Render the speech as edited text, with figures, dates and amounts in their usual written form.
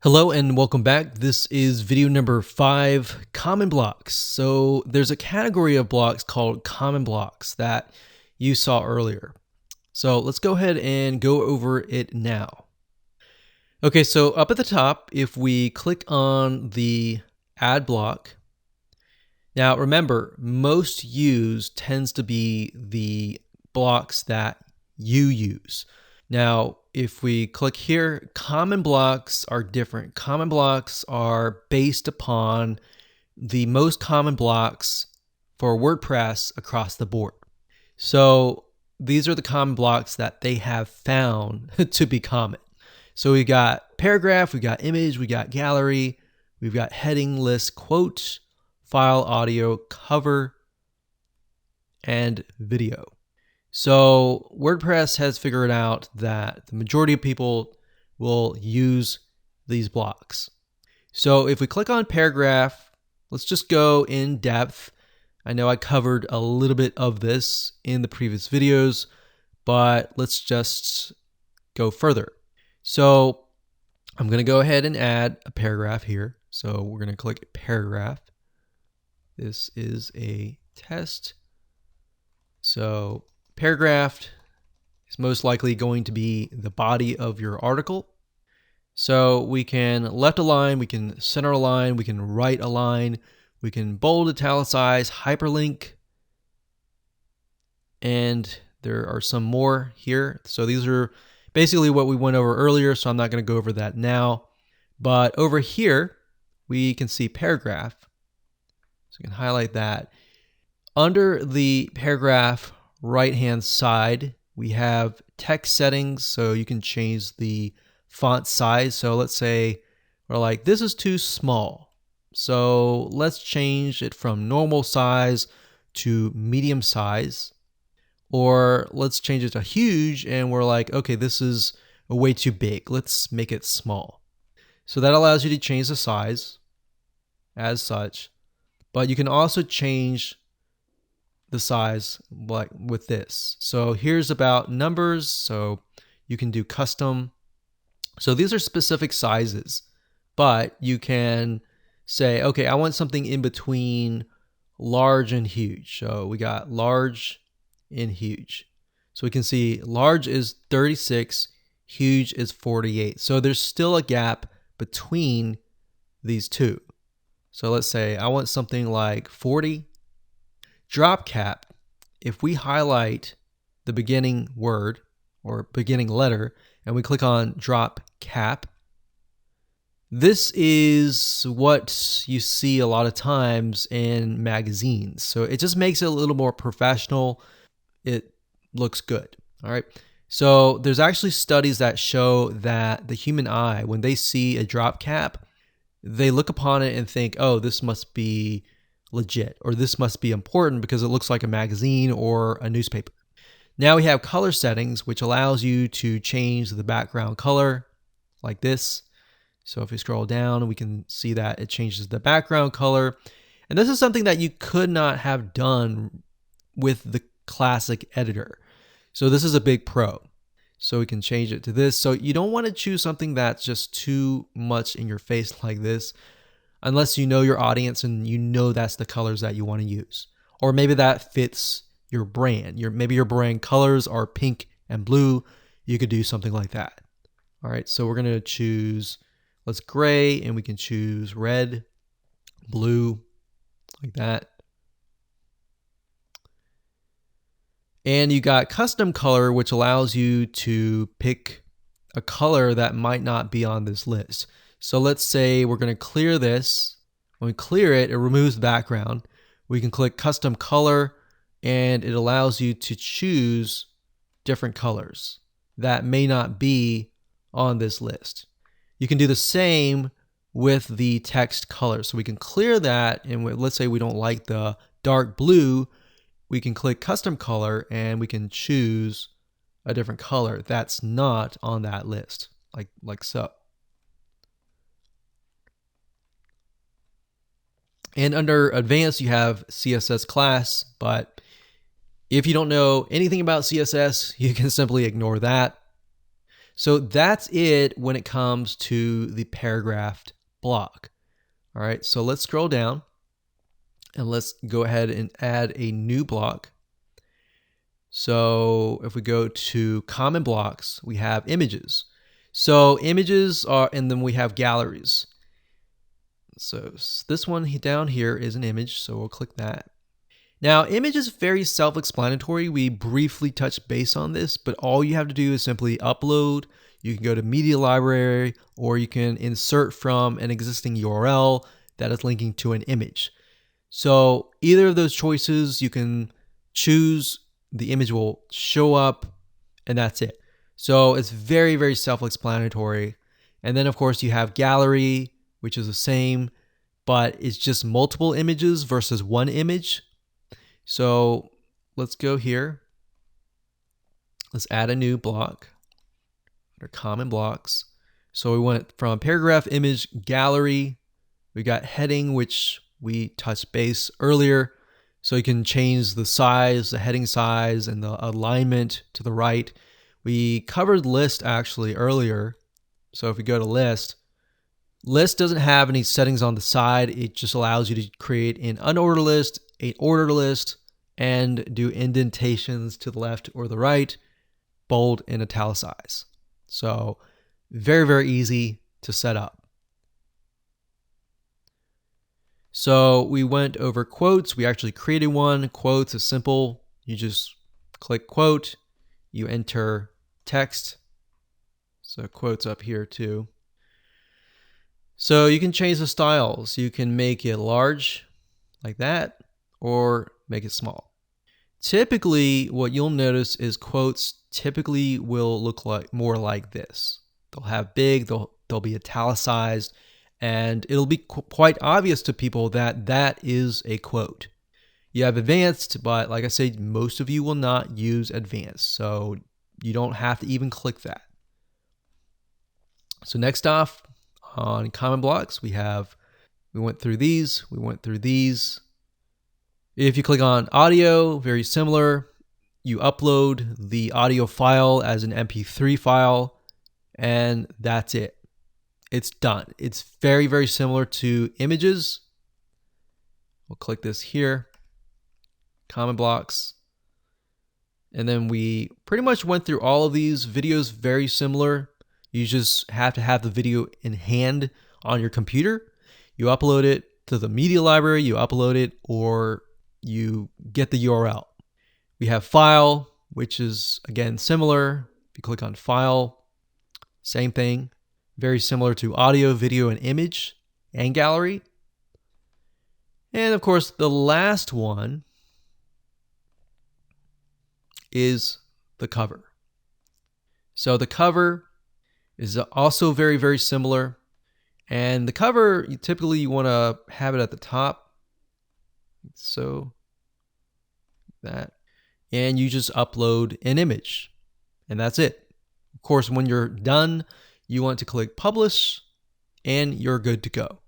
Hello and welcome back. This is video number 5, Common Blocks. So there's a category of blocks called Common Blocks that you saw earlier. So let's go ahead and go over it now. Okay, so up at the top, if we click on the add block, now remember, most used tends to be the blocks that you use. Now, if we click here, common blocks are different. Common blocks are based upon the most common blocks for WordPress across the board. So these are the common blocks that they have found to be common. So we got paragraph, we got image, we got gallery, we've got heading, list, quote, file, audio, cover, and video. So WordPress has figured out that the majority of people will use these blocks. So if we click on paragraph, let's just go in depth. I know I covered a little bit of this in the previous videos, but let's just go further. So I'm going to go ahead and add a paragraph here. So we're going to click paragraph. This is a test. So paragraph is most likely going to be the body of your article. So we can left align, we can center align, we can right align, we can bold, italicize, hyperlink, and there are some more here. So these are basically what we went over earlier, so I'm not going to go over that now. But over here, we can see paragraph. So we can highlight that. Under the paragraph right-hand side, we have text settings, so you can change the font size. So let's say we're like, this is too small. So let's change it from normal size to medium size. Or let's change it to huge, and we're like, okay, this is way too big. Let's make it small. So that allows you to change the size as such, but you can also change the size like with this. So here's about numbers. So you can do custom. So these are specific sizes, but you can say, okay, I want something in between large and huge. So we got large and huge. So we can see large is 36, huge is 48. So there's still a gap between these two. So let's say I want something like 40. Drop cap, if we highlight the beginning word or beginning letter and we click on drop cap, this is what you see a lot of times in magazines. So it just makes it a little more professional. It looks good. All right. So there's actually studies that show that the human eye, when they see a drop cap, they look upon it and think, oh, this must be legit, or this must be important because it looks like a magazine or a newspaper. Now we have color settings, which allows you to change the background color like this. So if we scroll down, we can see that it changes the background color. And this is something that you could not have done with the classic editor. So this is a big pro. So we can change it to this. So you don't want to choose something that's just too much in your face like this, unless you know your audience and you know that's the colors that you want to use. Or maybe that fits your brand. Maybe your brand colors are pink and blue. You could do something like that. All right, so we're going to choose, let's gray, and we can choose red, blue, like that. And you got custom color, which allows you to pick a color that might not be on this list. So let's say we're going to clear this. When we clear it, it removes the background. We can click custom color, and it allows you to choose different colors that may not be on this list. You can do the same with the text color. So we can clear that, and let's say we don't like the dark blue, we can click custom color and we can choose a different color that's not on that list, like so. And under advanced, you have CSS class, but if you don't know anything about CSS, you can simply ignore that. So that's it when it comes to the paragraphed block. All right, so let's scroll down and let's go ahead and add a new block. So if we go to CommonBlocks, we have images. So images are, and then we have galleries. So this one down here is an image, so we'll click that. Now, image is very self-explanatory. We briefly touched base on this, but all you have to do is simply upload. You can go to media library, or you can insert from an existing URL that is linking to an image. So either of those choices, you can choose, the image will show up, and that's it. So it's very, very self-explanatory. And then of course you have gallery, which is the same, but it's just multiple images versus one image. So let's go here. Let's add a new block under CommonBlocks. So we went from paragraph, image, gallery. We got heading, which we touched base earlier. So you can change the size, the heading size, and the alignment to the right. We covered list actually earlier. So if we go to list doesn't have any settings on the side. It just allows you to create an unordered list, an ordered list, and do indentations to the left or the right, bold and italicize. So very, very easy to set up. So we went over quotes. We actually created one. Quotes is simple. You just click quote, you enter text. So quotes up here too. So you can change the styles. You can make it large like that or make it small. Typically, what you'll notice is quotes typically will look like more like this. They'll have big, they'll be italicized, and it'll be quite obvious to people that that is a quote. You have advanced, but like I said, most of you will not use advanced, so you don't have to even click that. So next off on CommonBlocks, we went through these. If you click on audio, very similar. You upload the audio file as an MP3 file, and that's it. It's done. It's very, very similar to images. We'll click this here, CommonBlocks. And then we pretty much went through all of these videos, very similar. You just have to have the video in hand on your computer. You upload it to the media library, you upload it, or you get the URL. We have file, which is again similar. If you click on file, same thing. Very similar to audio, video, and image, and gallery. And of course, the last one is the cover. So the cover is also very, very similar. And the cover, typically you want to have it at the top. So that. And you just upload an image. And that's it. Of course, when you're done, you want to click publish and you're good to go.